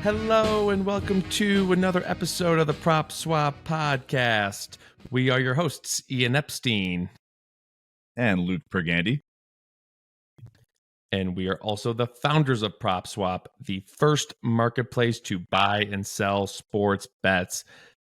Hello and welcome to another episode of the PropSwap podcast. We are your hosts, Ian Epstein. And Luke Pergande. And we are also the founders of PropSwap, the first marketplace to buy and sell sports bets.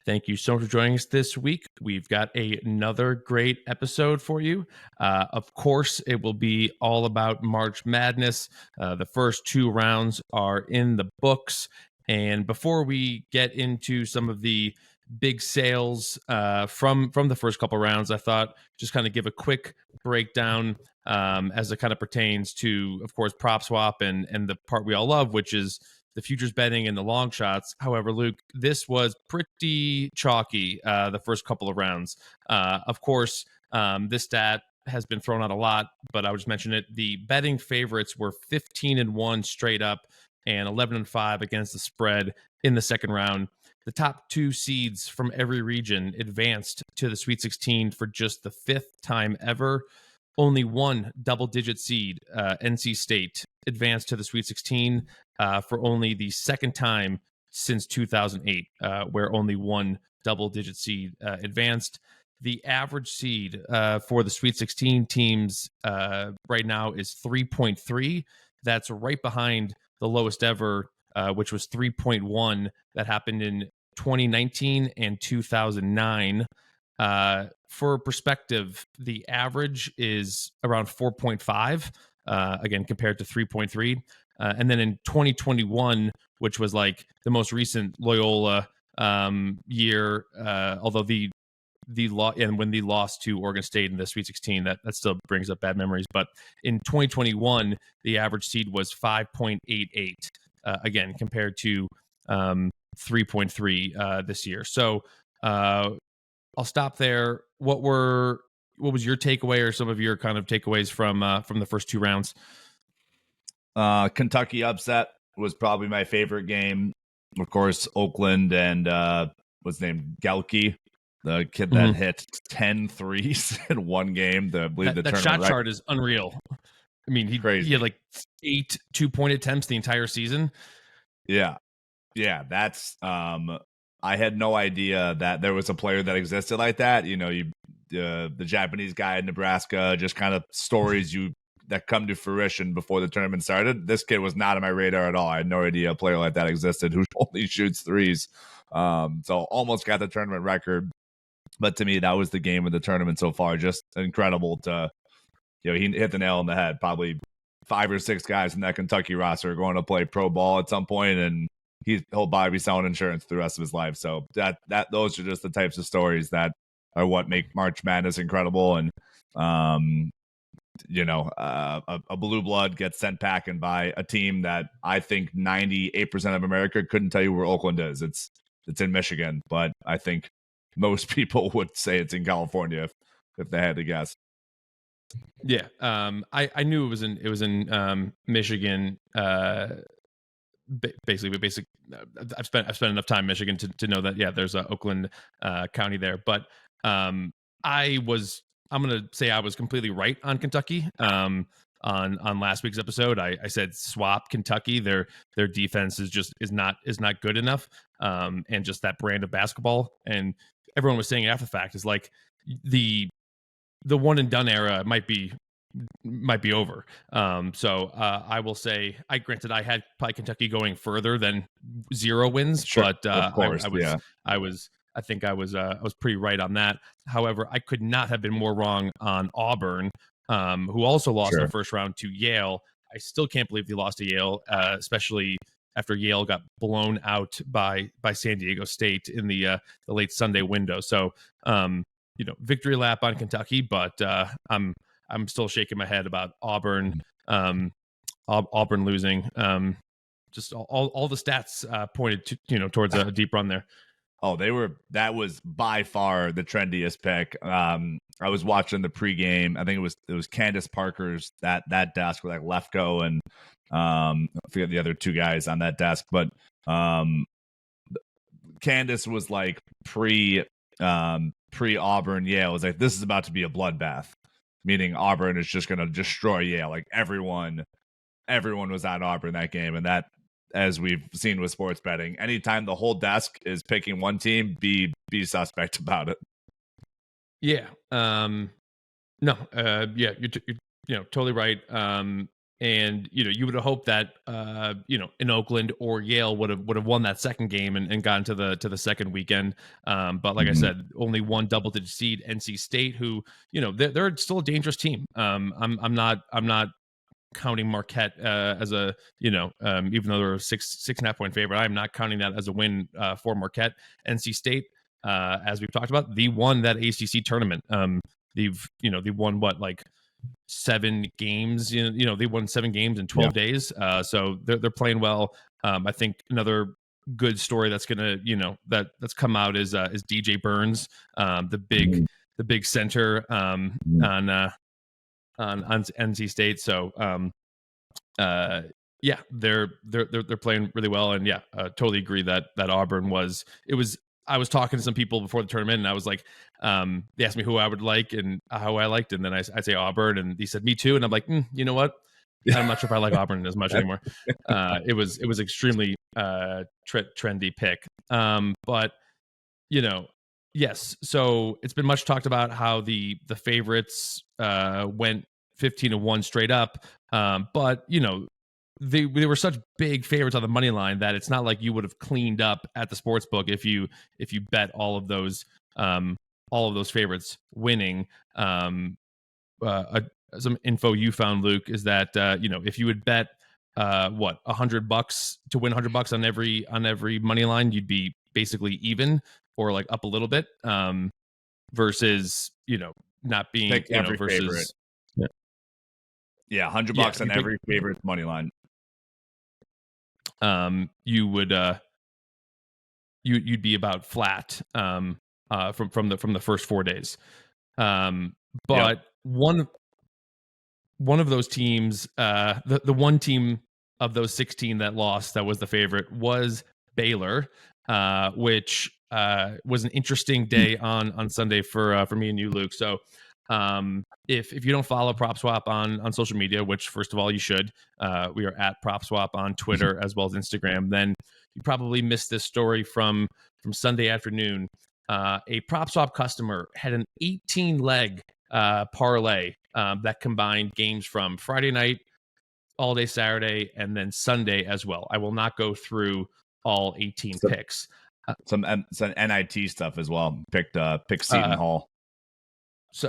Thank you so much for joining us this week. We've got another great episode for you. Of course, it will be all about March Madness. The first two rounds are in the books. And before we get into some of the big sales from the first couple rounds, I thought just kind of give a quick breakdown as it kind of pertains to, of course, PropSwap and the part we all love, which is the futures betting and the long shots. However, Luke, this was pretty chalky the first couple of rounds. Of course, this stat has been thrown out a lot, but I would just mention it. The betting favorites were 15-1 straight up and 11-5 against the spread in the second round. The top two seeds from every region advanced to the Sweet 16 for just the fifth time ever. Only one double-digit seed, NC State, advanced to the Sweet 16 for only the second time since 2008, where only one double-digit seed advanced. The average seed for the Sweet 16 teams right now is 3.3. That's right behind the lowest ever, which was 3.1. That happened in 2019 and 2009. For perspective, the average is around 4.5, again, compared to 3.3. And then in 2021, which was like the most recent Loyola year, although when they lost to Oregon State in the Sweet 16, that still brings up bad memories. But in 2021, the average seed was 5.88, again, compared to 3.3 this year. So I'll stop there. What was your takeaway or some of your kind of takeaways from the first two rounds? Kentucky upset was probably my favorite game. Of course, Oakland and what's his name, Chalky, the kid that hit 10 threes in one game. That shot chart is unreal. I mean, he had like 8 2-point attempts the entire season. Yeah, that's I had no idea that there was a player that existed like that. You know, the Japanese guy in Nebraska, just kind of stories that come to fruition before the tournament started. This kid was not on my radar at all. I had no idea a player like that existed who only shoots threes. So almost got the tournament record. But to me, that was the game of the tournament so far. Just incredible to, he hit the nail on the head. Probably 5 or 6 guys in that Kentucky roster are going to play pro ball at some point, and he'll probably be selling insurance the rest of his life. So those are just the types of stories that are what make March Madness incredible. And a blue blood gets sent packing by a team that I think 98% of America couldn't tell you where Oakland is. It's in Michigan, but I think most people would say it's in California if they had to guess. Yeah, I knew it was in Michigan. Basically, I've spent enough time in Michigan to know that there's a Oakland County there. But I'm gonna say I was completely right on Kentucky. On last week's episode, I said swap Kentucky. Their defense is not good enough, and just that brand of basketball. And everyone was saying after the fact is like the one and done era might be over. So I will say, granted I had probably Kentucky going further than 0 wins, sure, but of course, I think I was pretty right on that. However, I could not have been more wrong on Auburn, who also lost in the first round to Yale. I still can't believe they lost to Yale, especially after Yale got blown out by San Diego State in the late Sunday window. So victory lap on Kentucky, but I'm still shaking my head about Auburn. Auburn losing. Just all the stats pointed to towards a deep run there. Oh, that was by far the trendiest pick. I was watching the pregame. I think it was Candace Parker's that desk with like Lefko and I forget the other 2 guys on that desk, but Candace was like pre Auburn Yale. It was like, this is about to be a bloodbath, meaning Auburn is just going to destroy Yale. Like everyone was on Auburn that game, and that as we've seen with sports betting. Anytime the whole desk is picking one team, be suspect about it. Yeah. No. Yeah. You're totally right. And you would have hoped that in Oakland or Yale would have won that second game and gotten to the second weekend. But like I said, only one double-digit seed, NC State, who they're still a dangerous team. I'm not counting Marquette as a even though they're a 6.5 point favorite, I'm not counting that as a win for Marquette. NC State, as we've talked about, they won that ACC tournament. They won what, like 7 games. They won 7 games in 12 days. So they're playing well. I think another good story that's gonna that's come out is DJ Burns, the big center on NC State. So yeah, they're playing really well, and yeah, totally agree that Auburn was. I was talking to some people before the tournament, and I was like, they asked me who I would like and how I liked, and then I'd say Auburn, and he said me too, and I'm like, you know what? I'm not sure if I like Auburn as much anymore. It was extremely trendy pick, but yes. So it's been much talked about how the favorites went 15-1 straight up, but they were such big favorites on the money line that it's not like you would have cleaned up at the sports book if you bet all of those favorites winning. Some info you found, Luke, is that if you would bet $100 to win $100 on every money line, you'd be basically even or like up a little bit, versus not being Pick every versus favorite. Yeah, $100 on every favorite money line. You would you'd be about flat from the first 4 days. But one of those teams, the one team of those 16 that lost that was the favorite was Baylor, which was an interesting day on Sunday for me and you, Luke. So if you don't follow PropSwap on social media, which first of all you should, we are at PropSwap on Twitter as well as Instagram, then you probably missed this story from Sunday afternoon. A PropSwap customer had an 18-leg parlay that combined games from Friday night, all day Saturday, and then Sunday as well. I will not go through all 18 picks. Some NIT stuff as well. Picked Seton Hall. So,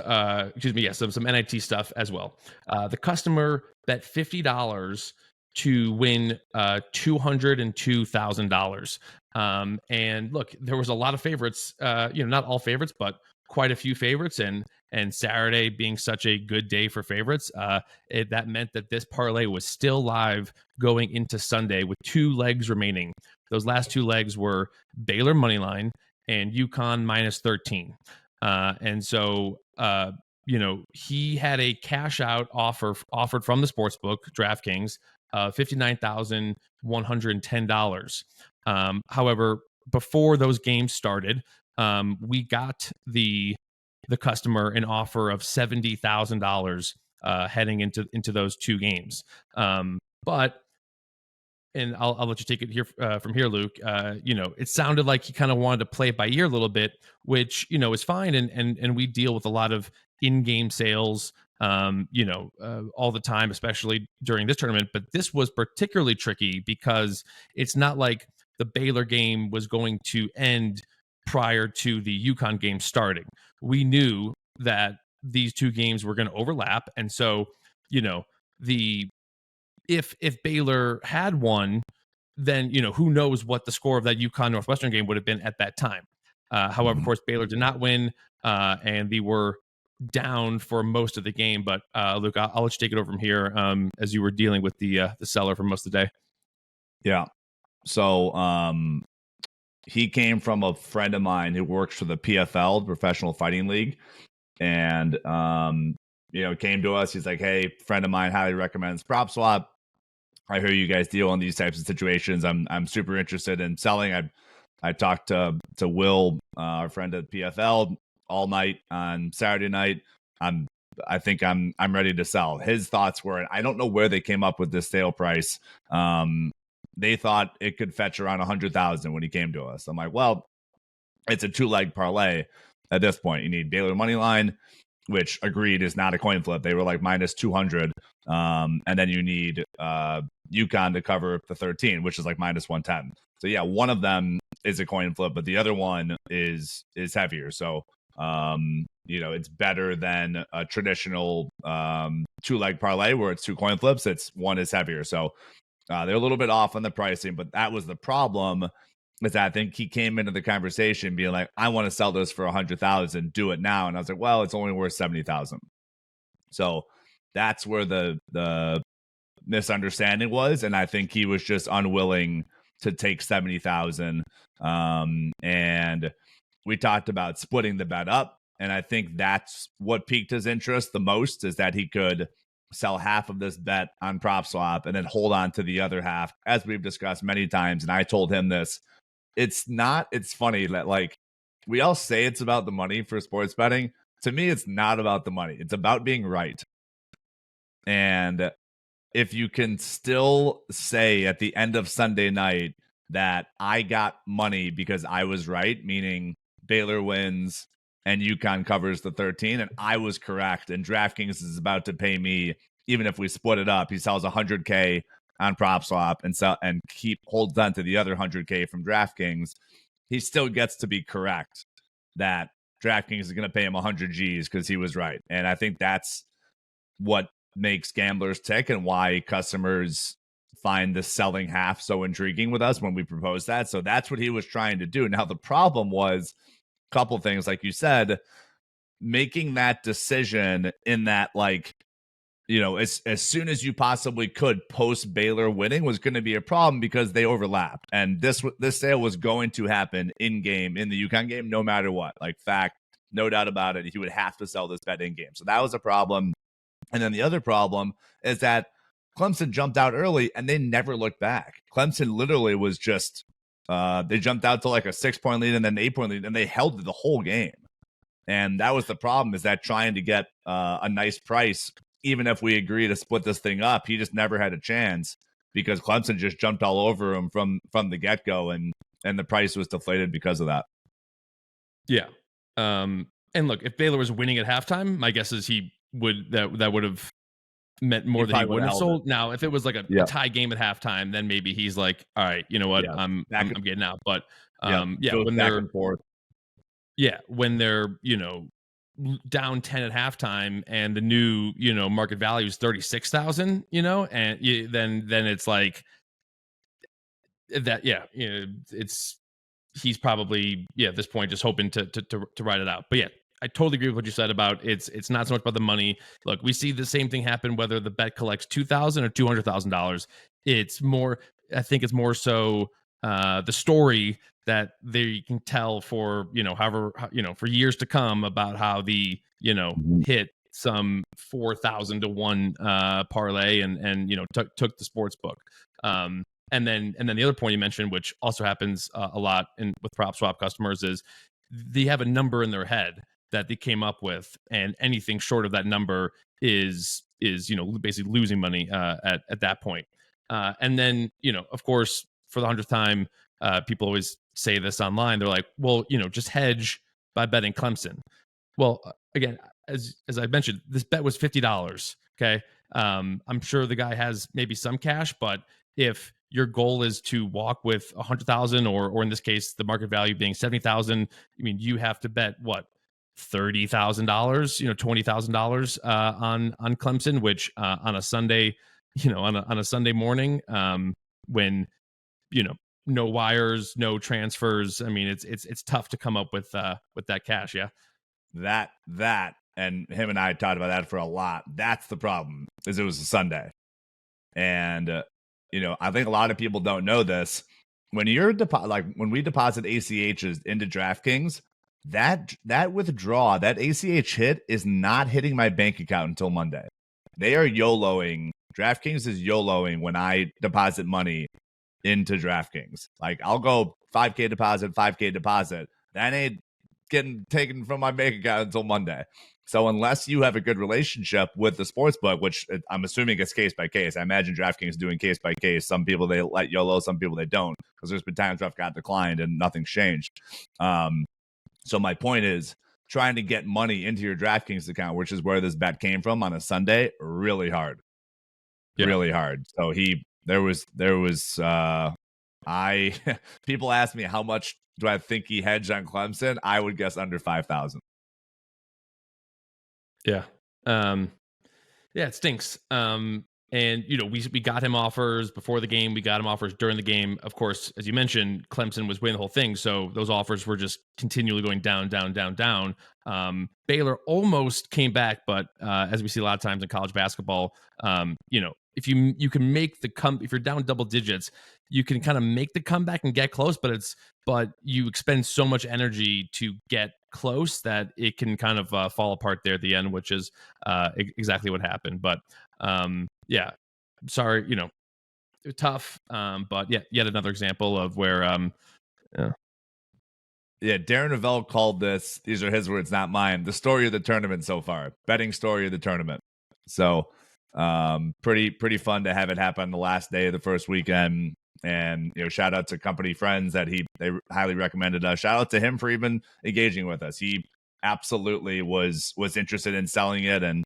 excuse me, yes, some NIT stuff as well. The customer bet $50 to win $202,000. And look, there was a lot of favorites. Not all favorites, but quite a few favorites. And Saturday being such a good day for favorites, that meant that this parlay was still live going into Sunday with 2 legs remaining. Those last 2 legs were Baylor moneyline and UConn -13. And so, he had a cash out offered from the sportsbook, DraftKings, $59,110. However, before those games started, we got the customer an offer of $70,000 heading into those 2 games. But and I'll let you take it here from here, Luke. It sounded like he kind of wanted to play it by ear a little bit, which is fine, and we deal with a lot of in-game sales, all the time, especially during this tournament. But this was particularly tricky because it's not like the Baylor game was going to end prior to the UConn game starting. We knew that these 2 games were going to overlap, and so if Baylor had won, then who knows what the score of that UConn Northwestern game would have been at that time. However, of course, Baylor did not win, and they were down for most of the game. But Luke, I'll let you take it over from here, as you were dealing with the seller for most of the day. Yeah. So he came from a friend of mine who works for the PFL, Professional Fighting League, and came to us. He's like, "Hey, friend of mine highly recommends PropSwap. I hear you guys deal in these types of situations. I'm super interested in selling." I talked to Will, our friend at PFL, all night on Saturday night. I think I'm ready to sell. His thoughts were, I don't know where they came up with this sale price. they thought it could fetch around 100,000 when he came to us. I'm like, well, it's a 2-leg parlay at this point. You need Baylor money line, which agreed is not a coin flip. They were like minus 200. And then you need UConn to cover the 13, which is like minus 110. So yeah, one of them is a coin flip, but the other one is heavier. So it's better than a traditional 2-leg parlay where it's 2 coin flips. It's one is heavier. So they're a little bit off on the pricing, but that was the problem. Is that I think he came into the conversation being like, I want to sell this for 100,000, do it now. And I was like, well, it's only worth 70,000. So that's where the misunderstanding was. And I think he was just unwilling to take 70,000. And we talked about splitting the bet up. And I think that's what piqued his interest the most, is that he could sell half of this bet on PropSwap and then hold on to the other half, as we've discussed many times. And I told him this. It's funny that like we all say it's about the money for sports betting. To me, it's not about the money. It's about being right. And if you can still say at the end of Sunday night that I got money because I was right, meaning Baylor wins and UConn covers the 13, and I was correct, and DraftKings is about to pay me, even if we split it up, he sells 100K on PropSwap and holds on to the other 100K from DraftKings, he still gets to be correct that DraftKings is going to pay him 100 G's because he was right. And I think that's what makes gamblers tick and why customers find the selling half so intriguing with us when we propose that. So that's what he was trying to do. Now, the problem was a couple things, like you said, making that decision in that, like, as soon as you possibly could post Baylor winning was going to be a problem because they overlapped. And this sale was going to happen in game, in the UConn game, no matter what. Like, fact, no doubt about it. He would have to sell this bet in game. So that was a problem. And then the other problem is that Clemson jumped out early and they never looked back. Clemson literally was just, they jumped out to like a 6-point lead and then an 8-point lead, and they held the whole game. And that was the problem, is that trying to get a nice price, even if we agree to split this thing up, he just never had a chance because Clemson just jumped all over him from the get-go, and the price was deflated because of that. Yeah. And look, if Baylor was winning at halftime, my guess is that would have meant more that he wouldn't have sold. Now, if it was like a tie game at halftime, then maybe he's like, all right, you know what, I'm getting out. But when they're back and forth. Yeah, when they're, down 10 at halftime and the new, market value is 36,000, and then it's like that. Yeah. He's probably, at this point, just hoping to ride it out. But yeah, I totally agree with what you said about it's not so much about the money. Look, we see the same thing happen whether the bet collects $2,000 or $200,000. It's more, I think it's more so the story that they can tell for, for years to come about how the, hit some 4,000 to 1 parlay and took the sports book. And then the other point you mentioned, which also happens a lot with PropSwap customers, is they have a number in their head that they came up with, and anything short of that number is basically losing money at that point. And then of course, for the 100th time, people always say this online. They're like, well, just hedge by betting Clemson. Well, again, as I mentioned, this bet was $50. Okay, I'm sure the guy has maybe some cash, but if your goal is to walk with 100,000, or in this case, the market value being 70,000, I mean, you have to bet what, $30,000, $20,000 on Clemson, which on a Sunday, on a Sunday morning, when no wires, no transfers. I mean, it's tough to come up with that cash. Yeah, that, and him and I talked about that for a lot. That's the problem, is it was a Sunday, and I think a lot of people don't know this. When you're when we deposit ACHs into DraftKings, that withdrawal, that ACH hit is not hitting my bank account until Monday. They are YOLOing. DraftKings is YOLOing when I deposit money into DraftKings. Like, I'll go 5K deposit. That ain't getting taken from my bank account until Monday. So unless you have a good relationship with the sports book, which I'm assuming it's case by case, I imagine DraftKings is doing case by case. Some people they let YOLO, some people they don't, because there's been times where I've got declined and nothing's changed. So my point is trying to get money into your DraftKings account, which is where this bet came from on a Sunday, really hard. Yeah. Really hard. So people ask me how much do I think he hedged on Clemson? I would guess under 5,000. Yeah. Yeah, it stinks. And, we got him offers before the game. We got him offers during the game. Of course, as you mentioned, Clemson was winning the whole thing. So those offers were just continually going down, down, down, down. Baylor almost came back. But as we see a lot of times in college basketball, if you can make if you're down double digits, you can kind of make the comeback and get close, but you expend so much energy to get close that it can kind of fall apart there at the end, which is exactly what happened. But yeah, sorry, tough. But yeah, yet another example of where yeah, Darren Ravel called this, these are his words, not mine, the story of the tournament so far. Betting story of the tournament. So pretty fun to have it happen the last day of the first weekend. And shout out to company friends that they highly recommended us. Shout out to him for even engaging with us. He absolutely was interested in selling it, and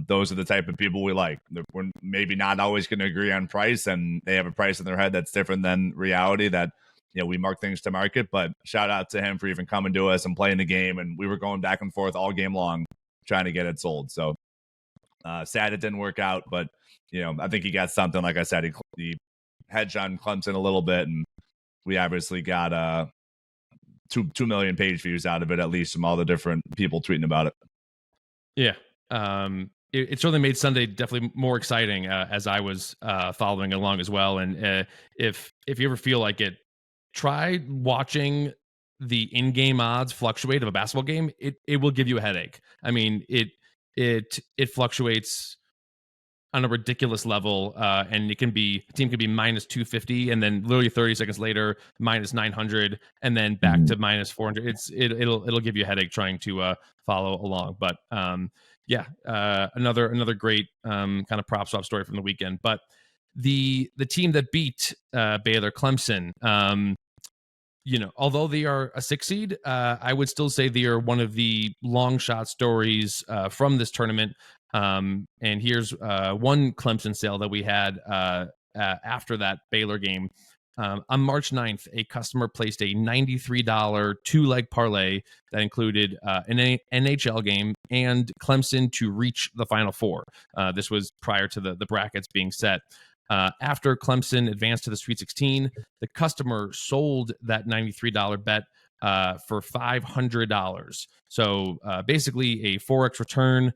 those are the type of people we like. We're maybe not always going to agree on price, and they have a price in their head that's different than reality. That we mark things to market. But shout out to him for even coming to us and playing the game. And we were going back and forth all game long trying to get it sold. So sad it didn't work out, but I think he got something. Like I said, he hedged on Clemson a little bit, and we obviously got 2 million page views out of it, at least from all the different people tweeting about it. Yeah. It certainly made Sunday definitely more exciting as I was following along as well. And if you ever feel like it, try watching the in-game odds fluctuate of a basketball game. It will give you a headache. I mean, it fluctuates on a ridiculous level, and a team can be minus 250, and then literally 30 seconds later minus 900, and then back to minus 400. It'll give you a headache trying to follow along. But another great kind of prop swap story from the weekend. But the team that beat Baylor, Clemson, although they are a 6 seed, I would still say they are one of the long shot stories from this tournament. And here's one Clemson sale that we had after that Baylor game. On March 9th, a customer placed a $93 two-leg parlay that included an NHL game and Clemson to reach the Final Four. This was prior to the brackets being set. After Clemson advanced to the Sweet 16, the customer sold that $93 bet for $500. So basically a 4x return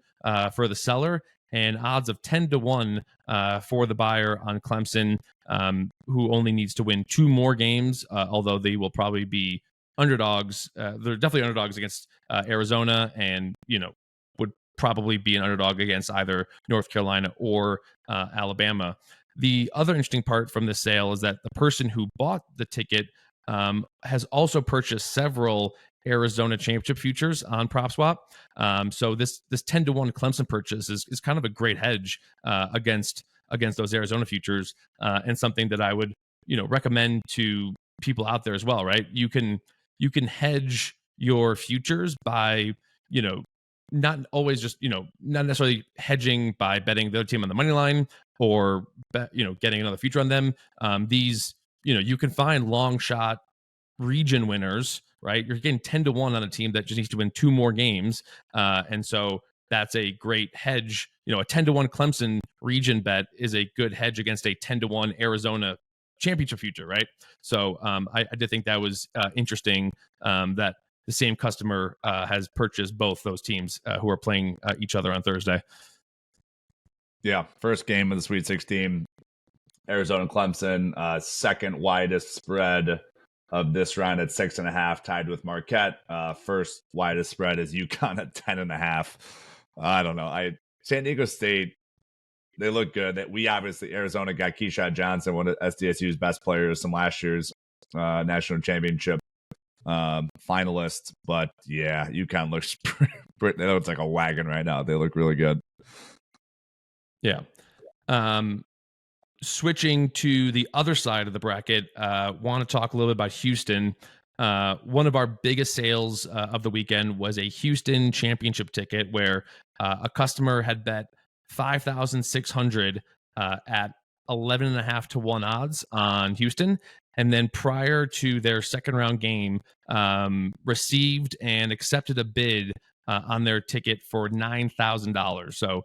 for the seller and odds of 10-1 for the buyer on Clemson, who only needs to win 2 more games, although they will probably be underdogs. They're definitely underdogs against Arizona, and would probably be an underdog against either North Carolina or Alabama. The other interesting part from this sale is that the person who bought the ticket has also purchased several Arizona championship futures on PropSwap. So this 10-1 Clemson purchase is kind of a great hedge against those Arizona futures, and something that I would recommend to people out there as well. Right, you can hedge your futures by not always just not necessarily hedging by betting the other team on the money line or getting another future on them. These you can find long shot region winners, right? You're getting 10-1 on a team that just needs to win 2 more games, and so that's a great hedge. A 10-1 Clemson region bet is a good hedge against a 10-1 Arizona championship future, right? So I did think that was interesting, that the same customer has purchased both those teams who are playing each other on Thursday. Yeah, first game of the Sweet 16, Arizona Clemson, second widest spread of this round at 6.5, tied with Marquette. First widest spread is UConn at 10.5. I don't know. San Diego State, they look good. That we obviously Arizona got Keyshawn Johnson, one of SDSU's best players, from last year's national championship finalist. But yeah, UConn looks looks like a wagon right now. They look really good. Yeah. Switching to the other side of the bracket, want to talk a little bit about Houston. One of our biggest sales of the weekend was a Houston championship ticket where a customer had bet 5,600 at 11.5 to 1 odds on Houston. And then prior to their second round game, received and accepted a bid on their ticket for $9,000. So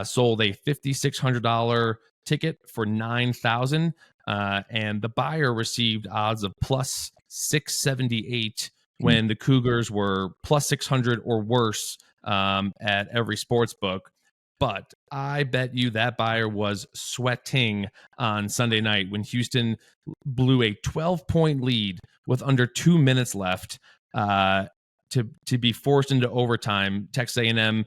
sold a $5,600 ticket for 9,000, and the buyer received odds of plus 678 when the Cougars were plus 600 or worse at every sports book. But I bet you that buyer was sweating on Sunday night when Houston blew a 12-point lead with under 2 minutes left to be forced into overtime. Texas A&M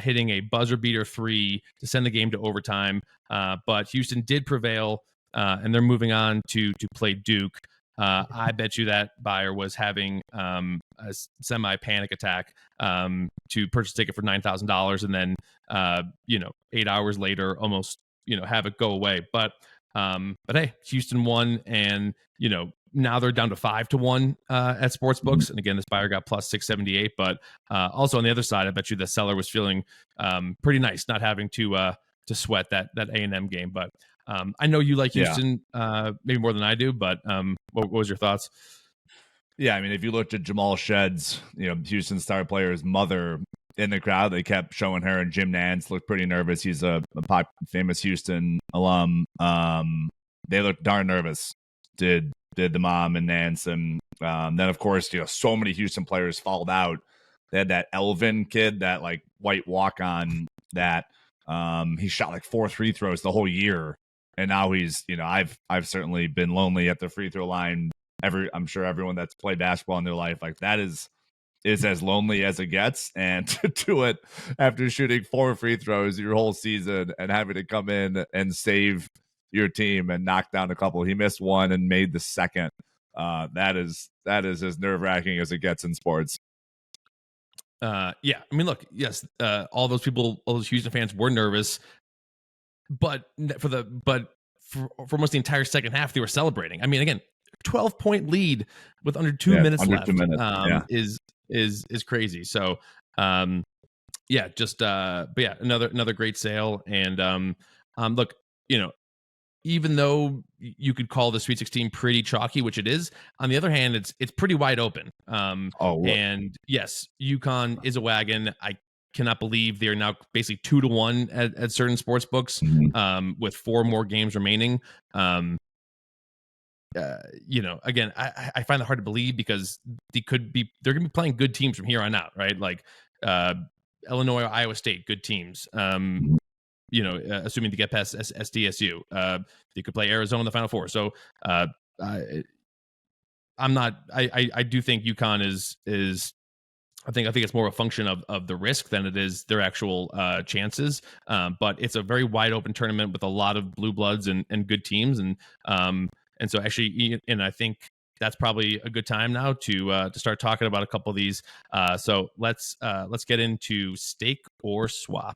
hitting a buzzer beater 3 to send the game to overtime. But Houston did prevail, and they're moving on to play Duke. I bet you that buyer was having a semi-panic attack to purchase a ticket for $9,000 and then 8 hours later almost have it go away. But hey, Houston won, and now they're down to 5 to 1 at sports books. And again, this buyer got plus 678. But also on the other side, I bet you the seller was feeling pretty nice not having to sweat that A&M game. But I know you like Houston maybe more than I do. But what was your thoughts? Yeah, I mean, if you looked at Jamal Shedd's, Houston star player's mother in the crowd, they kept showing her, and Jim Nantz looked pretty nervous. He's a famous Houston alum. They looked darn nervous. Did the mom and Nance, and then of course so many Houston players fouled out. They had that Elvin kid, that like white walk on that he shot like 4 free throws the whole year, and now he's I've certainly been lonely at the free throw line. I'm sure everyone that's played basketball in their life, like that is as lonely as it gets, and to do it after shooting 4 free throws your whole season and having to come in and save your team and knock down a couple. He missed one and made the second. That is as nerve-wracking as it gets in sports. Yeah, I mean, look, yes, all those Houston fans were nervous, but for almost the entire second half, they were celebrating. I mean, again, 12-point lead with under 2 minutes left 2 minutes. Is crazy. So, but yeah, another great sale. And look, even though you could call the Sweet 16 pretty chalky, which it is, on the other hand, it's pretty wide open. And yes, UConn is a wagon. I cannot believe they're now basically 2 to 1 at certain sports books, with 4 more games remaining. Again, I find it hard to believe because they're going to be playing good teams from here on out, right? Like Illinois or Iowa State, good teams. Assuming to get past SDSU, they could play Arizona in the Final Four. So I do think UConn is. I think it's more a function of the risk than it is their actual chances. But it's a very wide open tournament with a lot of blue bloods and good teams, and so actually, and I think that's probably a good time now to start talking about a couple of these. So let's get into stake or swap.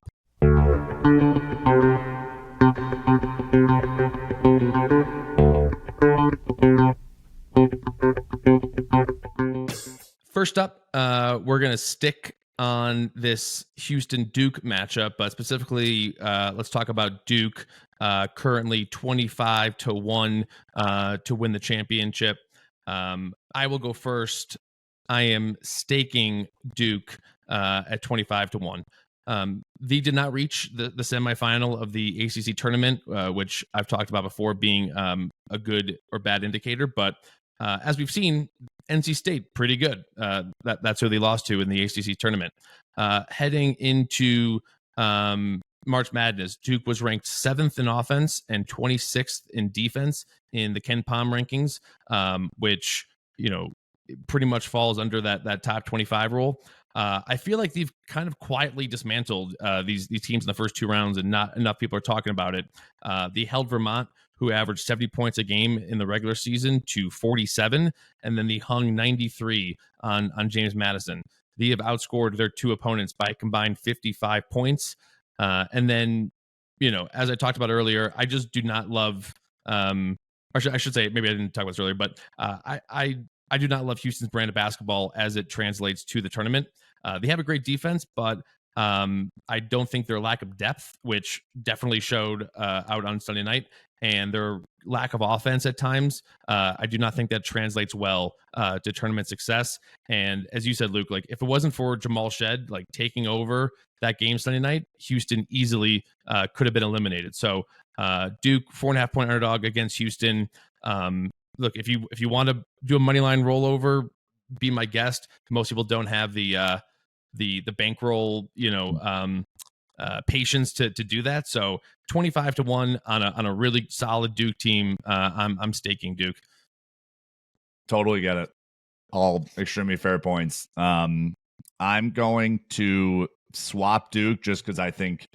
First up, we're going to stick on this Houston-Duke matchup, but specifically, let's talk about Duke, currently 25 to 1 to win the championship. I will go first. I am staking Duke at 25 to 1. They did not reach the semifinal of the ACC tournament, which I've talked about before being a good or bad indicator. But as we've seen, NC State, pretty good. That's who they lost to in the ACC tournament. Heading into March Madness, Duke was ranked 7th in offense and 26th in defense in the Ken Pom rankings, which, pretty much falls under that top 25 rule. I feel like they've kind of quietly dismantled these teams in the first 2 rounds, and not enough people are talking about it. They held Vermont, who averaged 70 points a game in the regular season, to 47, and then they hung 93 on James Madison. They have outscored their two opponents by a combined 55 points. And then, as I talked about earlier, I just do not love. I should say, maybe I didn't talk about this earlier, but I do not love Houston's brand of basketball as it translates to the tournament. They have a great defense, but I don't think their lack of depth, which definitely showed out on Sunday night, and their lack of offense at times, I do not think that translates well to tournament success. And as you said, Luke, like if it wasn't for Jamal Shed like taking over that game Sunday night, Houston easily could have been eliminated. So Duke 4.5 point underdog against Houston. Look, if you want to do a money line rollover, be my guest. Most people don't have the bankroll, patience to do that. So 25-1 on a really solid Duke team. I'm staking Duke. Totally get it. All extremely fair points. I'm going to swap Duke just because I think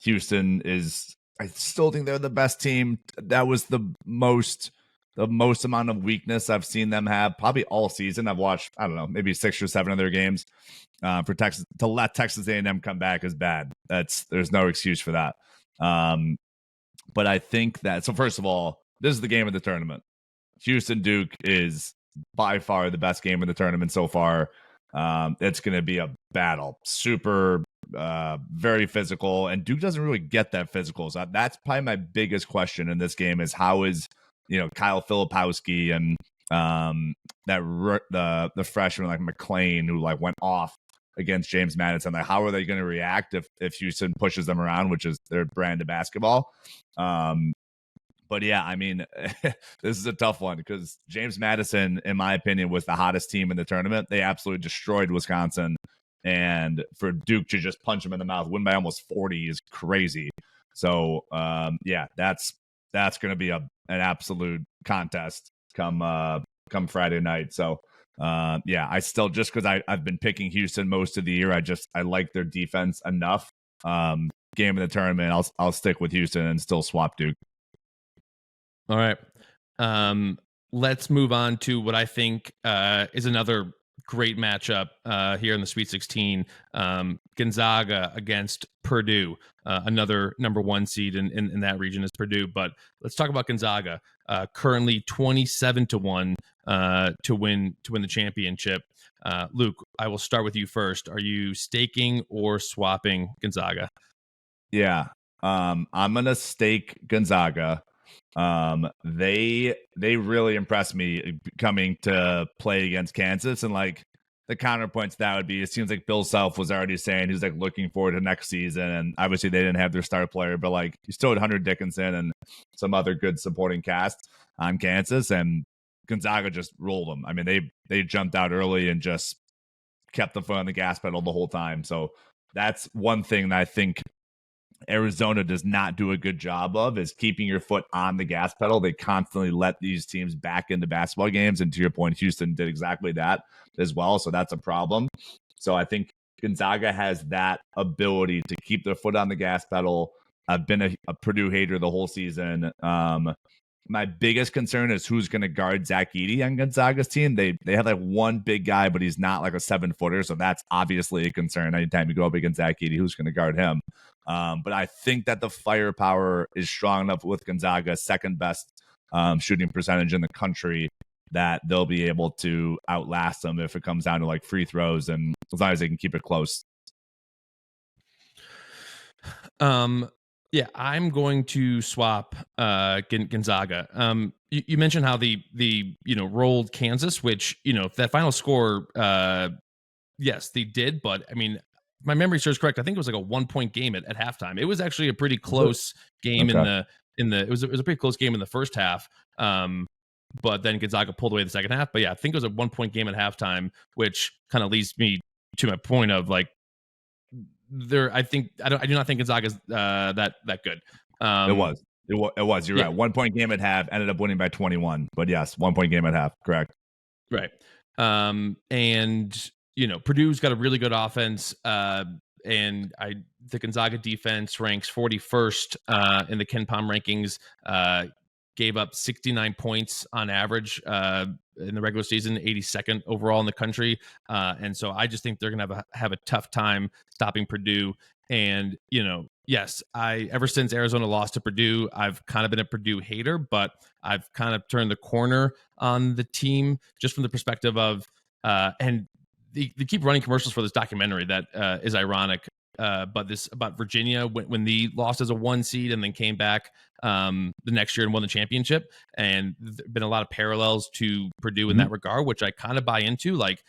Houston is. I still think they're the best team. That was the most amount of weakness I've seen them have probably all season. I've watched, I don't know, maybe 6 or 7 of their games. For Texas to let Texas A&M come back is bad. There's no excuse for that. But I think that, so first of all, this is the game of the tournament. Houston Duke is by far the best game of the tournament so far. It's going to be a battle, super, very physical, and Duke doesn't really get that physical. So that's probably my biggest question in this game is how is Kyle Filipowski and the freshman like McLean who like went off against James Madison. Like, how are they going to react if Houston pushes them around, which is their brand of basketball? But yeah, I mean, this is a tough one because James Madison, in my opinion, was the hottest team in the tournament. They absolutely destroyed Wisconsin. And for Duke to just punch them in the mouth, win by almost 40 is crazy. So, yeah, that's going to be an absolute contest come Friday night. So, yeah, I still, just because I've been picking Houston most of the year, I like their defense enough. Game of the tournament, I'll stick with Houston and still swap Duke. All right. Let's move on to what I think is another great matchup here in the Sweet 16. Gonzaga against Purdue. Another number 1 seed in that region is Purdue. But let's talk about Gonzaga. Currently 27-1 to win the championship. Luke, I will start with you first. Are you staking or swapping Gonzaga? Yeah. I'm gonna stake Gonzaga. They really impressed me coming to play against Kansas, and like the counterpoint to that would be, it seems like Bill Self was already saying he's like looking forward to next season, and obviously they didn't have their star player, but like you still had Hunter Dickinson and some other good supporting cast on Kansas, and Gonzaga just rolled them. I mean, they jumped out early and just kept the foot on the gas pedal the whole time. So that's one thing that I think Arizona does not do a good job of, is keeping your foot on the gas pedal. They constantly let these teams back into basketball games. And to your point, Houston did exactly that as well. So that's a problem. So I think Gonzaga has that ability to keep their foot on the gas pedal. I've been a Purdue hater the whole season. My biggest concern is who's going to guard Zach Edey on Gonzaga's team. They have like one big guy, but he's not like a 7-footer. So that's obviously a concern. Anytime you go up against Zach Edey, who's going to guard him? But I think that the firepower is strong enough with Gonzaga, second best shooting percentage in the country, that they'll be able to outlast them if it comes down to like free throws, and as long as they can keep it close. Yeah, I'm going to swap Gonzaga. You mentioned how the rolled Kansas, which that final score, yes, they did, but I mean, my memory serves correct. I think it was like a 1-point game at halftime. It was actually a pretty close game it was a pretty close game in the first half. But then Gonzaga pulled away the second half. But yeah, I think it was a 1-point game at halftime, which kind of leads me to my point of like, I do not think Gonzaga's that good. It was. You're right. 1-point game at half, ended up winning by 21. But yes, 1-point game at half. Correct. Right. And Purdue's got a really good offense. And the Gonzaga defense ranks 41st in the KenPom rankings. gave up 69 points on average in the regular season, 82nd overall in the country. And so I just think they're going to have a tough time stopping Purdue. And, yes, ever since Arizona lost to Purdue, I've kind of been a Purdue hater, but I've kind of turned the corner on the team just from the perspective of, and they keep running commercials for this documentary that is ironic. But this about Virginia when they lost as a 1 seed and then came back the next year and won the championship. And there's been a lot of parallels to Purdue in that regard, which I kind of buy into. Like,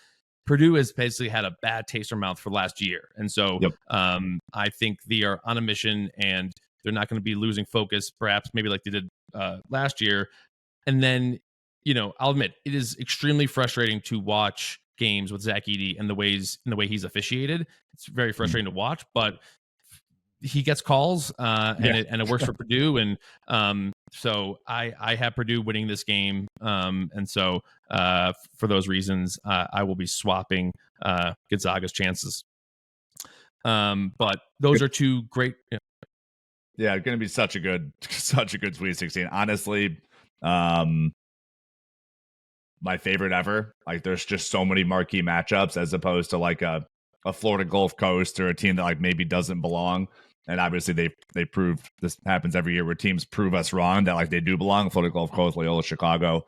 Purdue has basically had a bad taste in their mouth for last year. And so I think they are on a mission and they're not going to be losing focus, perhaps maybe like they did last year. And then, I'll admit it is extremely frustrating to watch games with Zach Edey and the way he's officiated. It's very frustrating to watch, but he gets calls and it works for Purdue. And so I have Purdue winning this game. And so for those reasons, I will be swapping Gonzaga's chances. But those are two great. Yeah, going to be such a good Sweet 16. Honestly, my favorite ever. Like, there's just so many marquee matchups as opposed to like a Florida Gulf Coast or a team that like maybe doesn't belong. And obviously they proved, this happens every year where teams prove us wrong that like they do belong. Florida Gulf Coast, Loyola Chicago,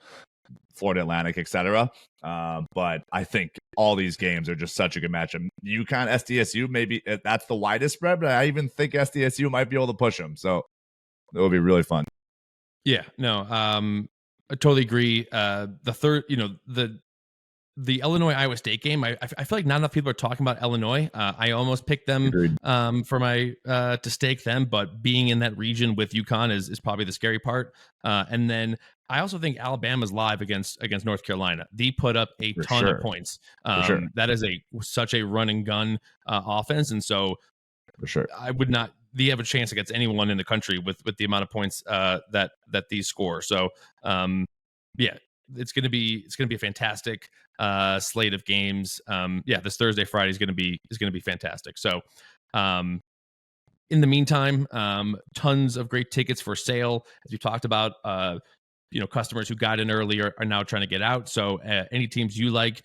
Florida Atlantic, etc. But I think all these games are just such a good matchup. UConn, SDSU, maybe that's the widest spread, but I even think SDSU might be able to push them. So it will be really fun. Yeah, no, I totally agree. The third, the Illinois Iowa State game, I feel like not enough people are talking about Illinois. I almost picked them for my to stake them, but being in that region with UConn is probably the scary part. And then I also think Alabama's live against North Carolina. They put up a ton of points. That is such a run and gun offense, and so I would not. They have a chance against anyone in the country with the amount of points that these score. So it's going to be a fantastic slate of games. This Thursday, Friday is going to be fantastic. So in the meantime, tons of great tickets for sale, as we talked about. Customers who got in early are now trying to get out. So any teams you like,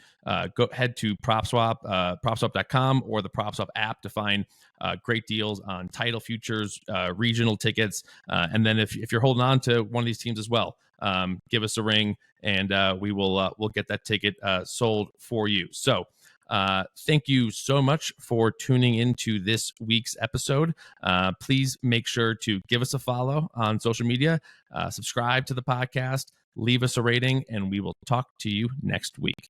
go head to PropSwap, PropSwap.com or the PropSwap app to find great deals on title futures, regional tickets. And then if you're holding on to one of these teams as well, give us a ring and we'll get that ticket sold for you. So thank you so much for tuning into this week's episode. Please make sure to give us a follow on social media, subscribe to the podcast, leave us a rating, and we will talk to you next week.